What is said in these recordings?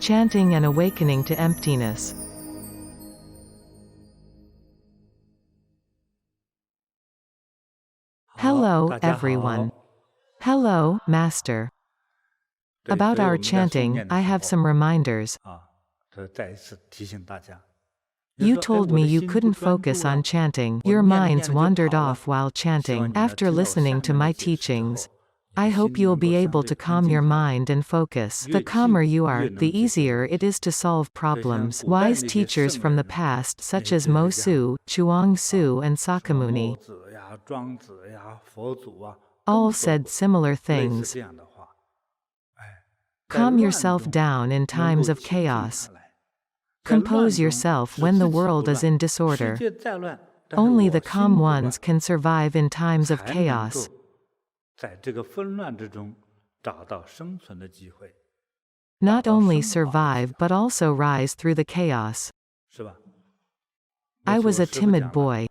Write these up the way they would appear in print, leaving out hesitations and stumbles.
Chanting and awakening to emptiness. Hello, everyone. Hello, Master. About our chanting, I have some reminders. You told me you couldn't focus on chanting. Your minds wandered off while chanting. After listening to my teachings, I hope you'll be able to calm your mind and focus. The calmer you are, the easier it is to solve problems. Wise teachers from the past such as Mo Su, Chuang Tzu and Sakamuni all said similar things. Calm yourself down in times of chaos. Compose yourself when the world is in disorder. Only the calm ones can survive in times of chaos. Not only survive but also rise through the chaos. I was a timid boy.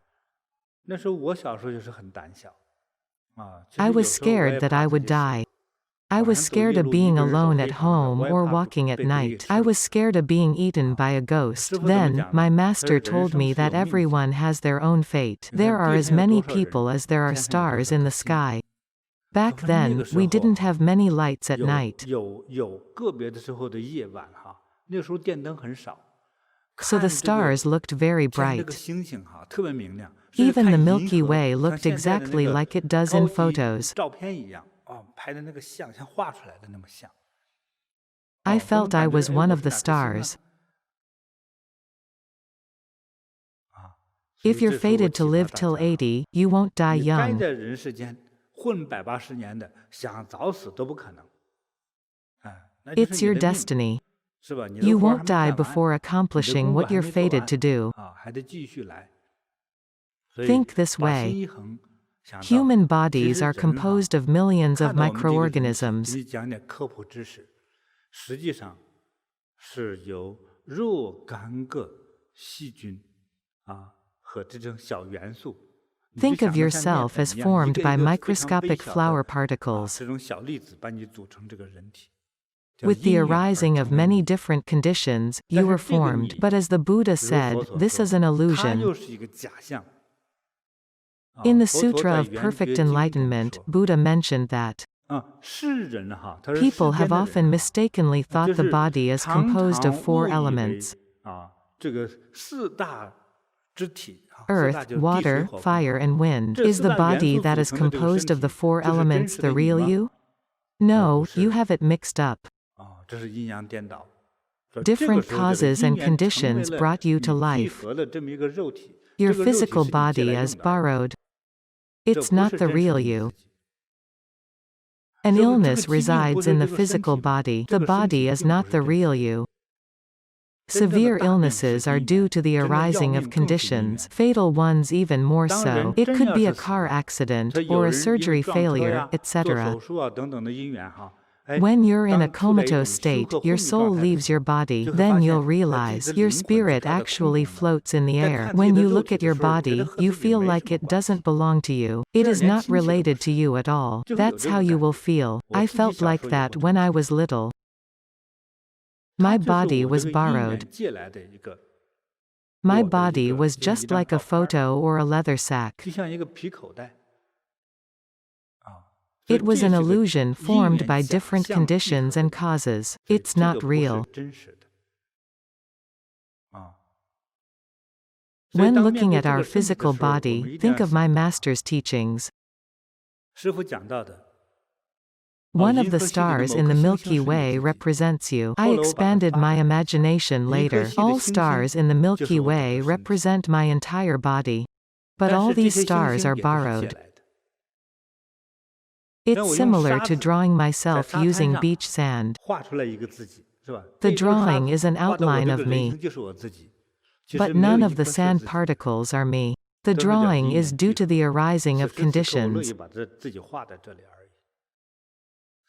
I was scared that I would die. I was scared of being alone at home or walking at night. I was scared of being eaten by a ghost. Then, my master told me that everyone has their own fate. There are as many people as there are stars in the sky. Back then, we didn't have many lights at night. So the stars looked very bright. Even the Milky Way looked exactly like it does in photos. I felt I was one of the stars. If you're fated to live till 80, you won't die young. It's your destiny. You won't die before accomplishing what you're fated to do. Think this way. Human bodies are composed of millions of microorganisms. Think of yourself as formed by microscopic flower particles. With the arising of many different conditions, you were formed. But as the Buddha said, this is an illusion. In the Sutra of Perfect Enlightenment, Buddha mentioned that people have often mistakenly thought the body is composed of 4 elements: earth, water, fire and wind. Is the body that is composed of the 4 elements the real you? No, you have it mixed up. Different causes and conditions brought you to life. Your physical body is borrowed. It's not the real you. An illness resides in the physical body. The body is not the real you. Severe illnesses are due to the arising of conditions, fatal ones even more so. It could be a car accident, or a surgery failure, etc. When you're in a comatose state, your soul leaves your body. Then you'll realize your spirit actually floats in the air. When you look at your body, you feel like it doesn't belong to you. It is not related to you at all. That's how you will feel. I felt like that when I was little. My body was borrowed. My body was just like a photo or a leather sack. It was an illusion formed by different conditions and causes. It's not real. When looking at our physical body, think of my master's teachings. One of the stars in the Milky Way represents you. I expanded my imagination later. All stars in the Milky Way represent my entire body. But all these stars are borrowed. It's similar to drawing myself using beach sand. The drawing is an outline of me. But none of the sand particles are me. The drawing is due to the arising of conditions.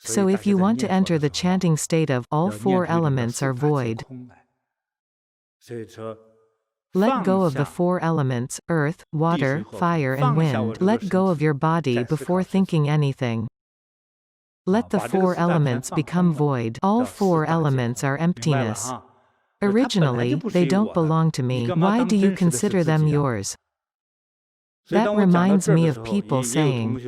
So if you want to enter the chanting state of all 4 elements are void, let go of the 4 elements, earth, water, fire and wind. Let go of your body before thinking anything. Let the four elements become void. All four elements are emptiness. Originally, they don't belong to me. Why do you consider them yours? That reminds me of people saying,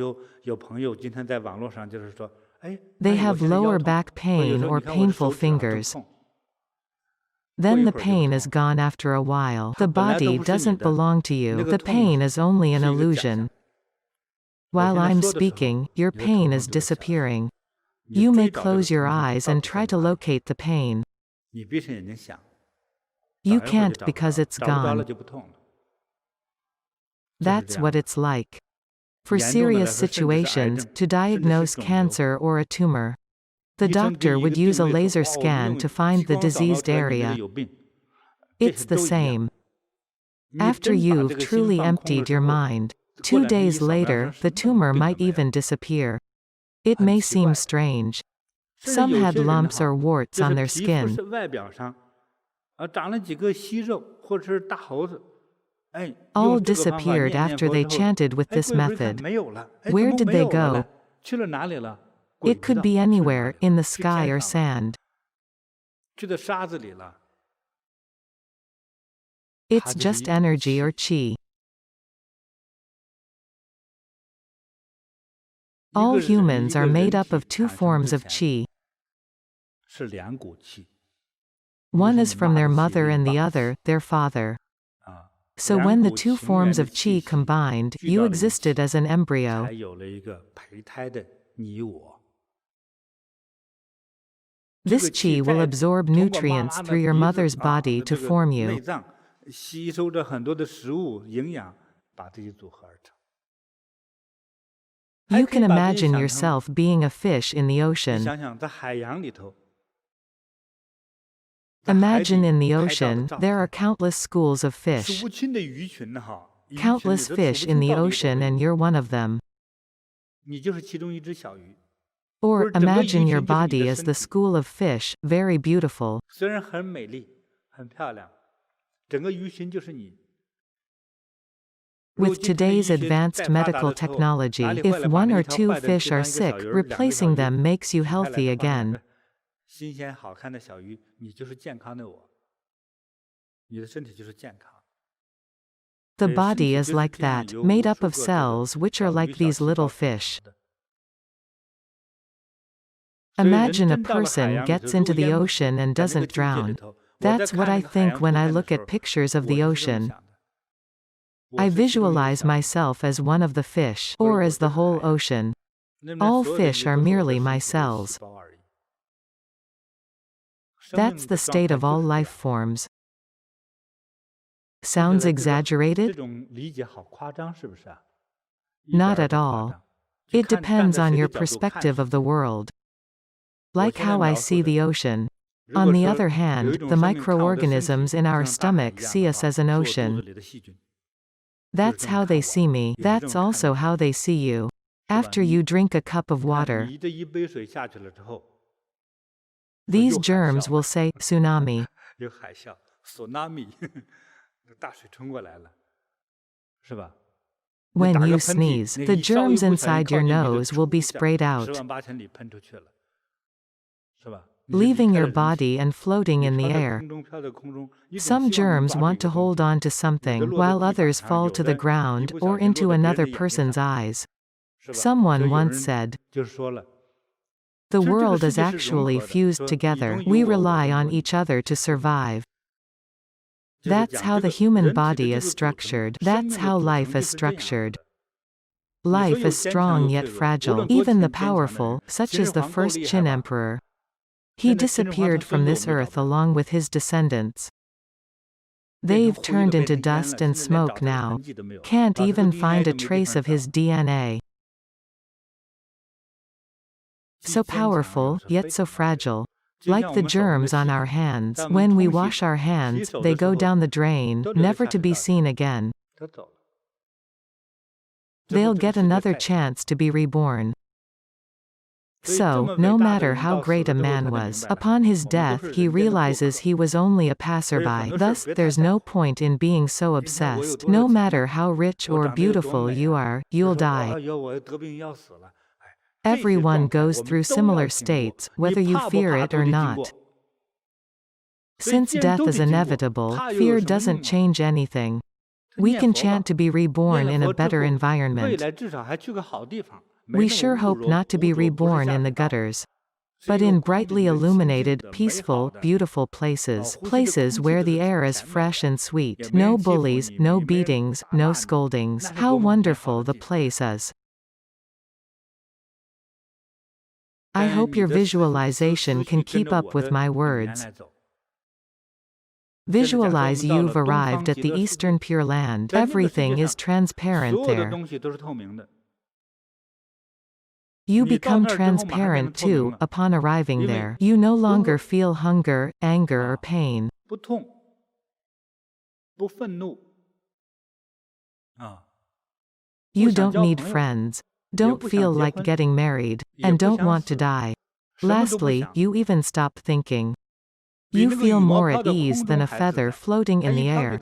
they have lower back pain or painful fingers. Then the pain is gone after a while. The body doesn't belong to you. The pain is only an illusion. While I'm speaking, your pain is disappearing. You may close your eyes and try to locate the pain. You can't because it's gone. That's what it's like. For serious situations, to diagnose cancer or a tumor, the doctor would use a laser scan to find the diseased area. It's the same. After you've truly emptied your mind, 2 days later, the tumor might even disappear. It may seem strange. Some had lumps or warts on their skin. All disappeared after they chanted with this method. Where did they go? It could be anywhere, in the sky or sand. It's just energy or qi. All humans are made up of two forms of qi. One is from their mother and the other, their father. So when the two forms of qi combined, you existed as an embryo. This qi will absorb nutrients through your mother's body to form you. You can imagine yourself being a fish in the ocean. Imagine in the ocean, there are countless schools of fish. Countless fish in the ocean and you're one of them. Or, imagine your body as the school of fish, very beautiful. With today's advanced medical technology, if 1 or 2 fish are sick, replacing them makes you healthy again. The body is like that, made up of cells which are like these little fish. Imagine a person gets into the ocean and doesn't drown. That's what I think when I look at pictures of the ocean. I visualize myself as one of the fish, or as the whole ocean. All fish are merely my cells. That's the state of all life forms. Sounds exaggerated? Not at all. It depends on your perspective of the world. Like how I see the ocean. On the other hand, the microorganisms in our stomach see us as an ocean. That's how they see me. That's also how they see you. After you drink a cup of water, these germs will say, tsunami. When you sneeze, the germs inside your nose will be sprayed out, leaving your body and floating in the air. Some germs want to hold on to something, while others fall to the ground, or into another person's eyes. Someone once said, the world is actually fused together, we rely on each other to survive. That's how the human body is structured, that's how life is structured. Life is strong yet fragile. Even the powerful, such as the first Qin emperor, he disappeared from this earth along with his descendants. They've turned into dust and smoke now. Can't even find a trace of his DNA. So powerful, yet so fragile. Like the germs on our hands, when we wash our hands, they go down the drain, never to be seen again. They'll get another chance to be reborn. So, no matter how great a man was, upon his death he realizes he was only a passerby. Thus, there's no point in being so obsessed. No matter how rich or beautiful you are, you'll die. Everyone goes through similar states, whether you fear it or not. Since death is inevitable, fear doesn't change anything. We can chant to be reborn in a better environment. We sure hope not to be reborn in the gutters, but in brightly illuminated, peaceful, beautiful places. Places where the air is fresh and sweet. No bullies, no beatings, no scoldings. How wonderful the place is. I hope your visualization can keep up with my words. Visualize you've arrived at the Eastern Pure Land. Everything is transparent there. You become transparent too, upon arriving there. You no longer feel hunger, anger or pain. You don't need friends. Don't feel like getting married, and don't want to die. Lastly, you even stop thinking. You feel more at ease than a feather floating in the air.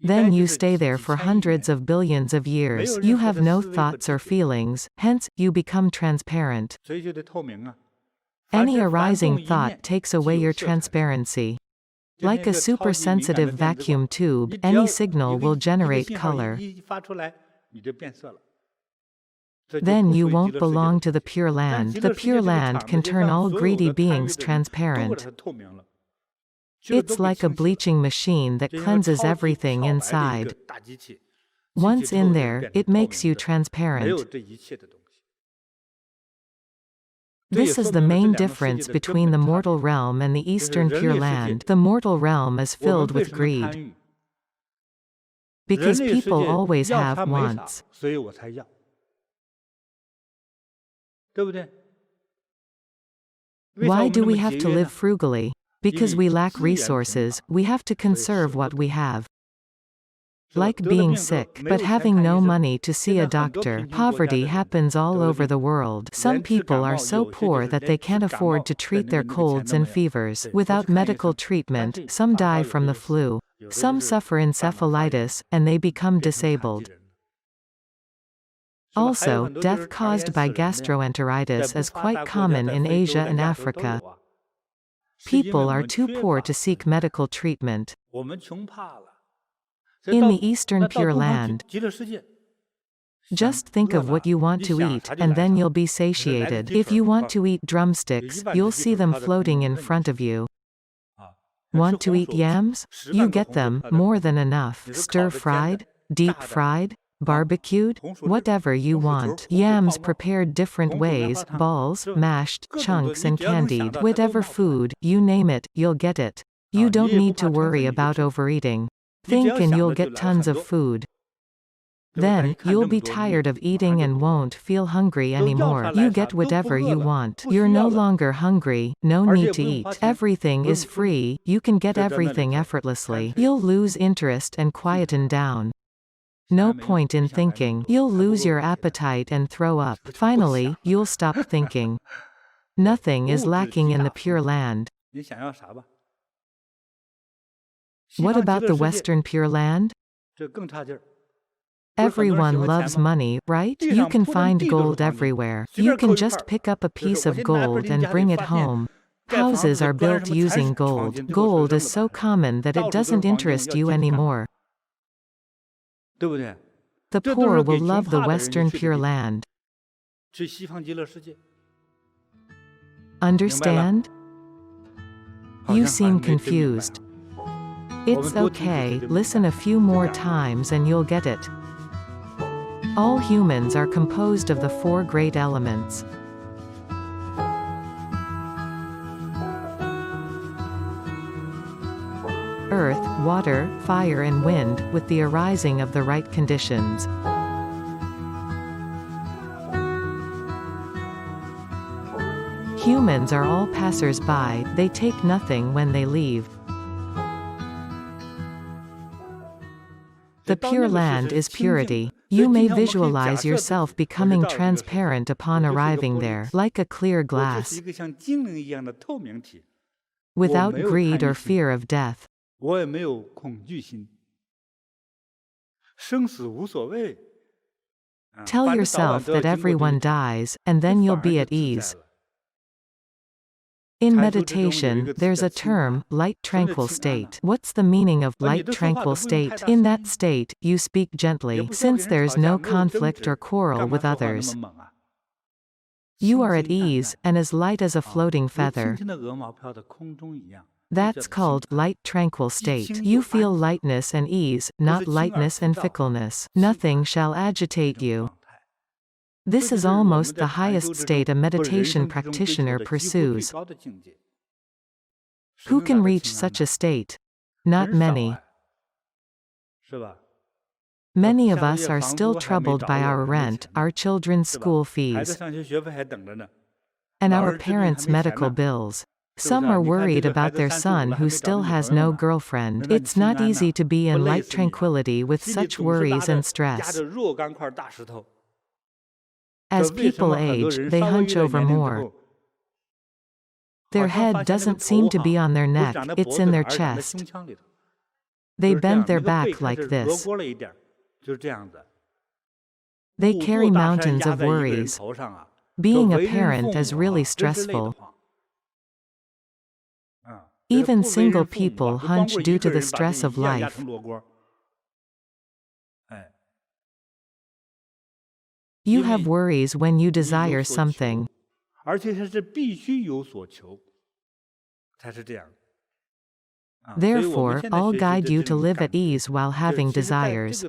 Then you stay there for hundreds of billions of years. You have no thoughts or feelings, hence, you become transparent. Any arising thought takes away your transparency. Like a super-sensitive vacuum tube, any signal will generate color. Then you won't belong to the Pure Land. The Pure Land can turn all greedy beings transparent. It's like a bleaching machine that cleanses everything inside. Once in there, it makes you transparent. This is the main difference between the mortal realm and the Eastern Pure Land. The mortal realm is filled with greed, because people always have wants. Why do we have to live frugally? Because we lack resources, we have to conserve what we have. Like being sick, but having no money to see a doctor. Poverty happens all over the world. Some people are so poor that they can't afford to treat their colds and fevers. Without medical treatment, some die from the flu. Some suffer encephalitis, and they become disabled. Also, death caused by gastroenteritis is quite common in Asia and Africa. People are too poor to seek medical treatment. In the Eastern Pure Land, just think of what you want to eat, and then you'll be satiated. If you want to eat drumsticks, you'll see them floating in front of you. Want to eat yams? You get them, more than enough. Stir-fried? Deep-fried? Barbecued? Whatever you want. Yams prepared different ways, balls, mashed, chunks and candied. Whatever food, you name it, you'll get it. You don't need to worry about overeating. Think and you'll get tons of food. Then, you'll be tired of eating and won't feel hungry anymore. You get whatever you want. You're no longer hungry, no need to eat. Everything is free, you can get everything effortlessly. You'll lose interest and quieten down. No point in thinking. You'll lose your appetite and throw up. Finally, you'll stop thinking. Nothing is lacking in the Pure Land. What about the Western Pure Land? Everyone loves money, right? You can find gold everywhere. You can just pick up a piece of gold and bring it home. Houses are built using gold. Gold is so common that it doesn't interest you anymore. The poor will love the Western Pure Land. Understand? You seem confused. It's okay, listen a few more times and you'll get it. All humans are composed of the four great elements. Earth, water, fire and wind, with the arising of the right conditions. Humans are all passers-by, they take nothing when they leave. The Pure Land is purity. You may visualize yourself becoming transparent upon arriving there, like a clear glass, without greed or fear of death. Tell yourself that everyone dies, and then you'll be at ease. In meditation, there's a term, light tranquil state. What's the meaning of light tranquil state? In that state, you speak gently, since there's no conflict or quarrel with others. You are at ease, and as light as a floating feather. That's called light tranquil state. You feel lightness and ease, not lightness and fickleness. Nothing shall agitate you. This is almost the highest state a meditation practitioner pursues. Who can reach such a state? Not many. Many of us are still troubled by our rent, our children's school fees, and our parents' medical bills. Some are worried about their son who still has no girlfriend. It's not easy to be in light tranquility with such worries and stress. As people age, they hunch over more. Their head doesn't seem to be on their neck, it's in their chest. They bend their back like this. They carry mountains of worries. Being a parent is really stressful. Even single people hunch due to the stress of life. You have worries when you desire something. Therefore, all guide you to live at ease while having desires.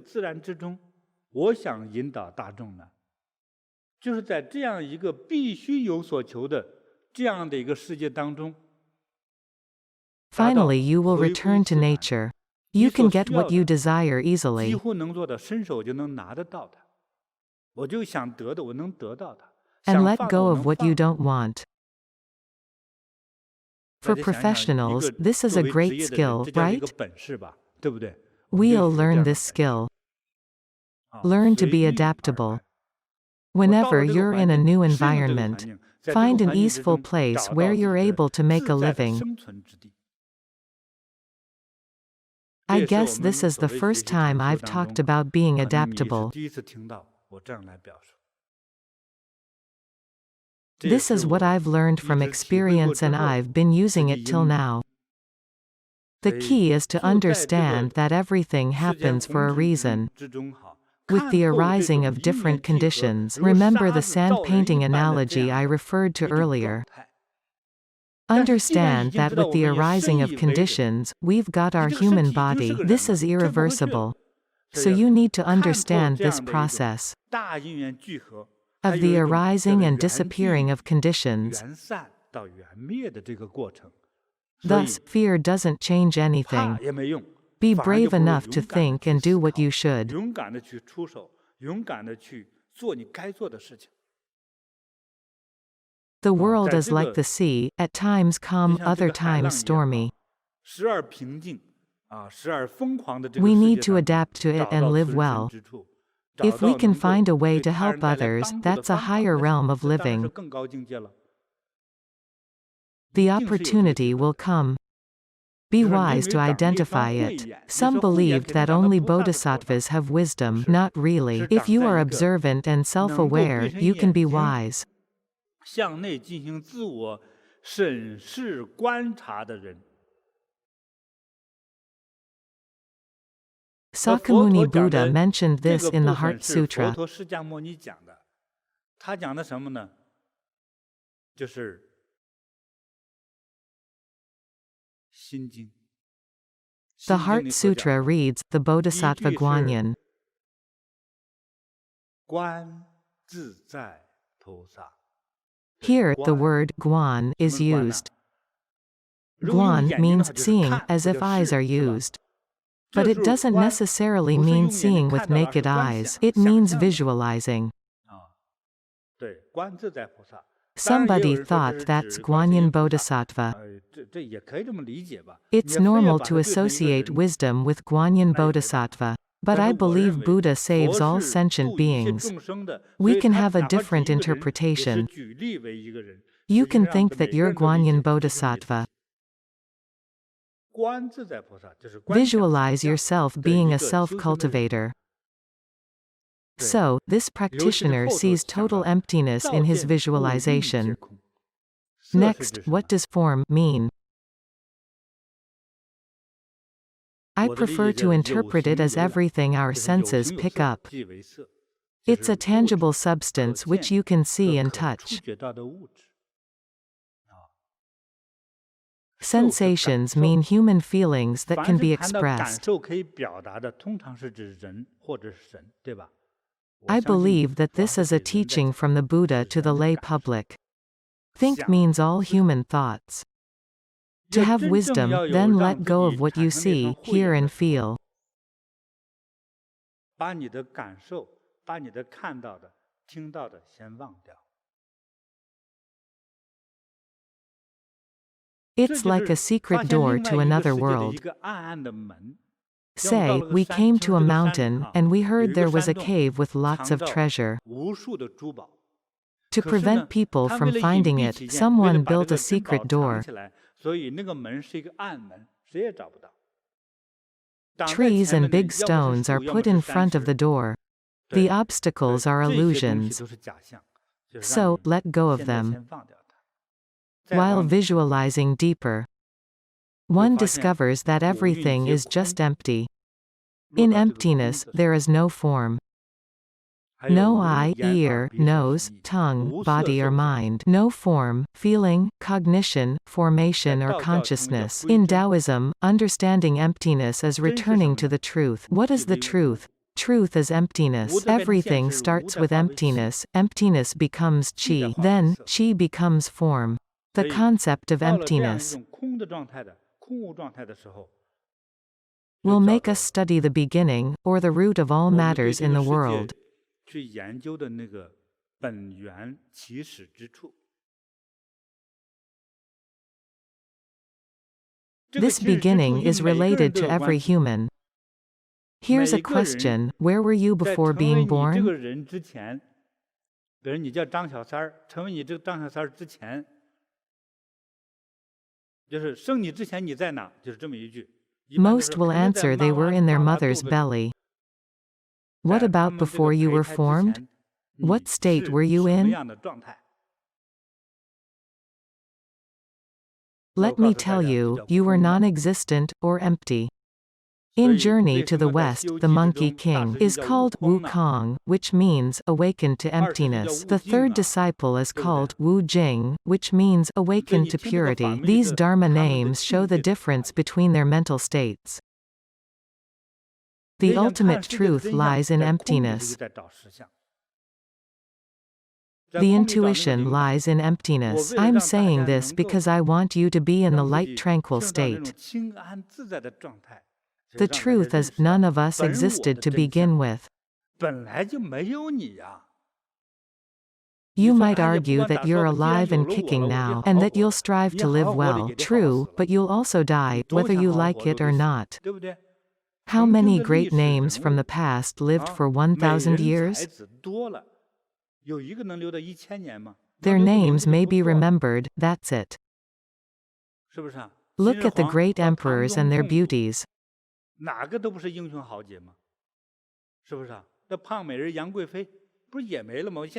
Finally, you will return to nature. You can get what you desire easily. And let go of what you don't want. For professionals, this is a great skill, right? We'll learn this skill. Learn to be adaptable. Whenever you're in a new environment, find an easeful place where you're able to make a living. I guess this is the first time I've talked about being adaptable. This is what I've learned from experience and I've been using it till now. The key is to understand that everything happens for a reason. With the arising of different conditions, remember the sand painting analogy I referred to earlier. Understand that with the arising of conditions, we've got our human body. This is irreversible. So you need to understand this process of the arising and disappearing of conditions. Thus, fear doesn't change anything. Be brave enough to think and do what you should. The world is like the sea, at times calm, other times stormy. We need to adapt to it and live well. If we can find a way to help others, that's a higher realm of living. The opportunity will come. Be wise to identify it. Some believed that only bodhisattvas have wisdom. Not really. If you are observant and self-aware, you can be wise. Sakyamuni Buddha mentioned this in the Heart Sutra. The Heart Sutra reads, the Bodhisattva Guanyin. Here, the word guan is used. Guan means seeing, as if eyes are used. But it doesn't necessarily mean seeing with naked eyes, it means visualizing. Somebody thought that's Guanyin Bodhisattva. It's normal to associate wisdom with Guanyin Bodhisattva. But I believe Buddha saves all sentient beings. We can have a different interpretation. You can think that you're Guanyin Bodhisattva. Visualize yourself being a self-cultivator. So, this practitioner sees total emptiness in his visualization. Next, what does form mean? I prefer to interpret it as everything our senses pick up. It's a tangible substance which you can see and touch. Sensations mean human feelings that can be expressed. I believe that this is a teaching from the Buddha to the lay public. Think means all human thoughts. To have wisdom, then let go of what you see, hear and feel. It's like a secret door to another world. Say, we came to a mountain, and we heard there was a cave with lots of treasure. To prevent people from finding it, someone built a secret door. Trees and big stones are put in front of the door. The obstacles are illusions. So, let go of them. While visualizing deeper, one discovers that everything is just empty. In emptiness, there is no form. No eye, ear, nose, tongue, body or mind. No form, feeling, cognition, formation or consciousness. In Taoism, understanding emptiness is returning to the truth. What is the truth? Truth is emptiness. Everything starts with emptiness. Emptiness becomes qi. Then, qi becomes form. The concept of emptiness will make us study the beginning, or the root of all matters in the world. This beginning is related to every human. Here's a question, where were you before being born? Most will answer they were in their mother's belly. What about before you were formed? What state were you in? Let me tell you, you were non-existent, or empty. In Journey to the West, the Monkey King is called Wu Kong, which means awakened to emptiness. The third disciple is called Wu Jing, which means awakened to purity. These Dharma names show the difference between their mental states. The ultimate truth lies in emptiness. The intuition lies in emptiness. I'm saying this because I want you to be in the light tranquil state. The truth is, none of us existed to begin with. You might argue that you're alive and kicking now, and that you'll strive to live well. True, but you'll also die, whether you like it or not. How many great names from the past lived for 1,000 years? Their names may be remembered, that's it. Look at the great emperors and their beauties.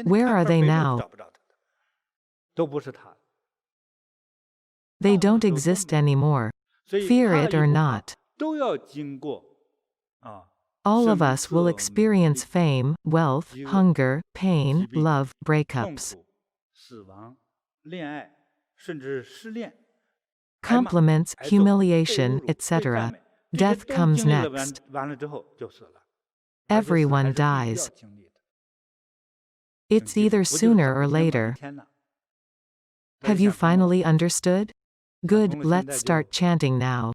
Where are they now? They don't exist anymore. Fear it or not. All of us will experience fame, wealth, hunger, pain, love, breakups, compliments, humiliation, etc. Death comes next. Everyone dies. It's either sooner or later. Have you finally understood? Good, let's start chanting now.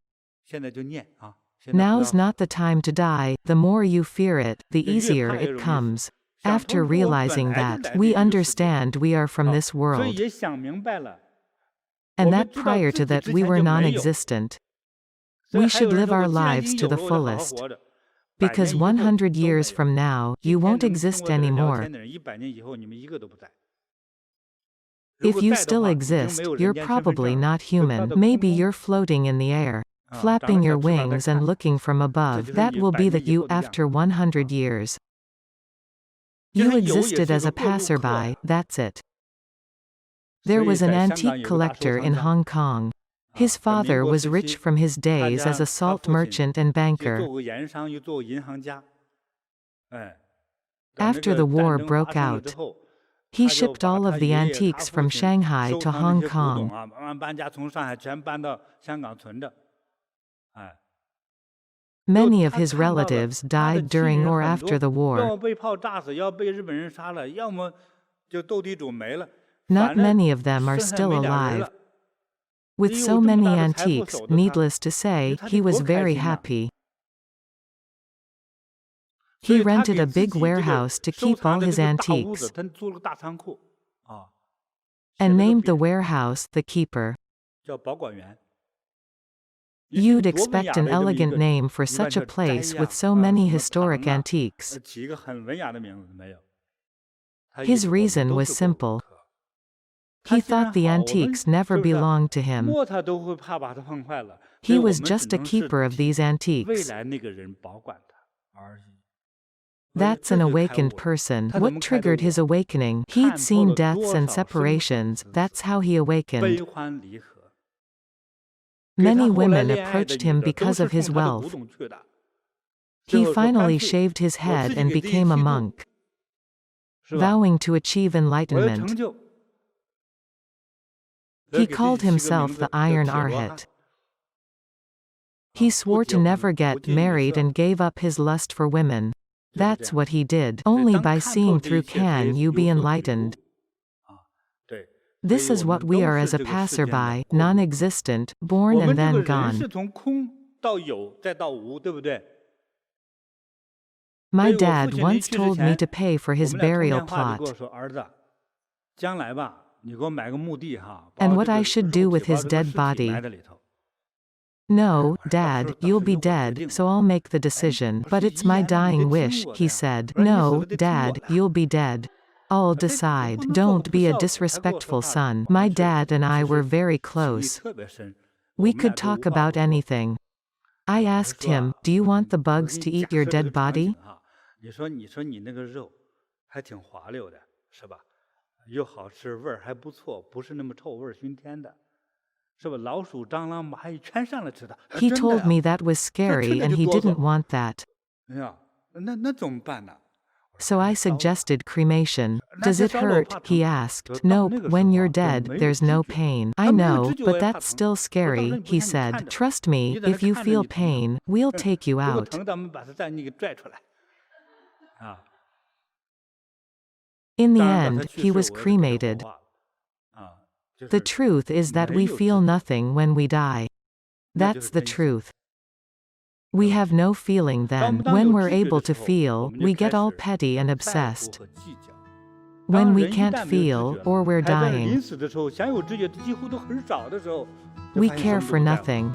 Now's not the time to die. The more you fear it, the easier it comes. After realizing that, we understand we are from this world, and that prior to that we were non-existent. We should live our lives to the fullest. Because 100 years from now, you won't exist anymore. If you still exist, you're probably not human. Maybe you're floating in the air, flapping your wings and looking from above. That will be the you after 100 years. You existed as a passerby, that's it. There was an antique collector in Hong Kong. His father was rich from his days as a salt merchant and banker. After the war broke out, he shipped all of the antiques from Shanghai to Hong Kong. Many of his relatives died during or after the war. Not many of them are still alive. With so many antiques, needless to say, he was very happy. He rented a big warehouse to keep all his antiques, and named the warehouse the Keeper. You'd expect an elegant name for such a place with so many historic antiques. His reason was simple. He thought the antiques never belonged to him. He was just a keeper of these antiques. That's an awakened person. What triggered his awakening? He'd seen deaths and separations, that's how he awakened. Many women approached him because of his wealth. He finally shaved his head and became a monk, vowing to achieve enlightenment. He called himself the Iron Arhat. He swore to never get married and gave up his lust for women. That's what he did. Only by seeing through can you be enlightened. This is what we are as a passerby, non-existent, born and then gone. My dad once told me to pay for his burial plot, and what I should do with his dead body. No, Dad, you'll be dead, so I'll make the decision. But it's my dying wish, he said. No, Dad, you'll be dead. I'll decide. Don't be a disrespectful son. My dad and I were very close. We could talk about anything. I asked him, do you want the bugs to eat your dead body? He told me that was scary and he didn't want that. So I suggested cremation. Does it hurt? He asked. Nope, when you're dead, there's no pain. I know, but that's still scary, he said. Trust me, if you feel pain, we'll take you out. In the end, he was cremated. The truth is that we feel nothing when we die. That's the truth. We have no feeling then. When we're able to feel, we get all petty and obsessed. When we can't feel, or we're dying, we care for nothing.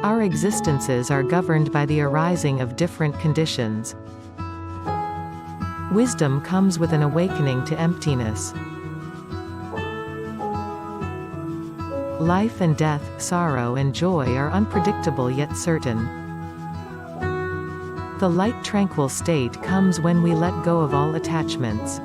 Our existences are governed by the arising of different conditions. Wisdom comes with an awakening to emptiness. Life and death, sorrow and joy are unpredictable yet certain. The light tranquil state comes when we let go of all attachments.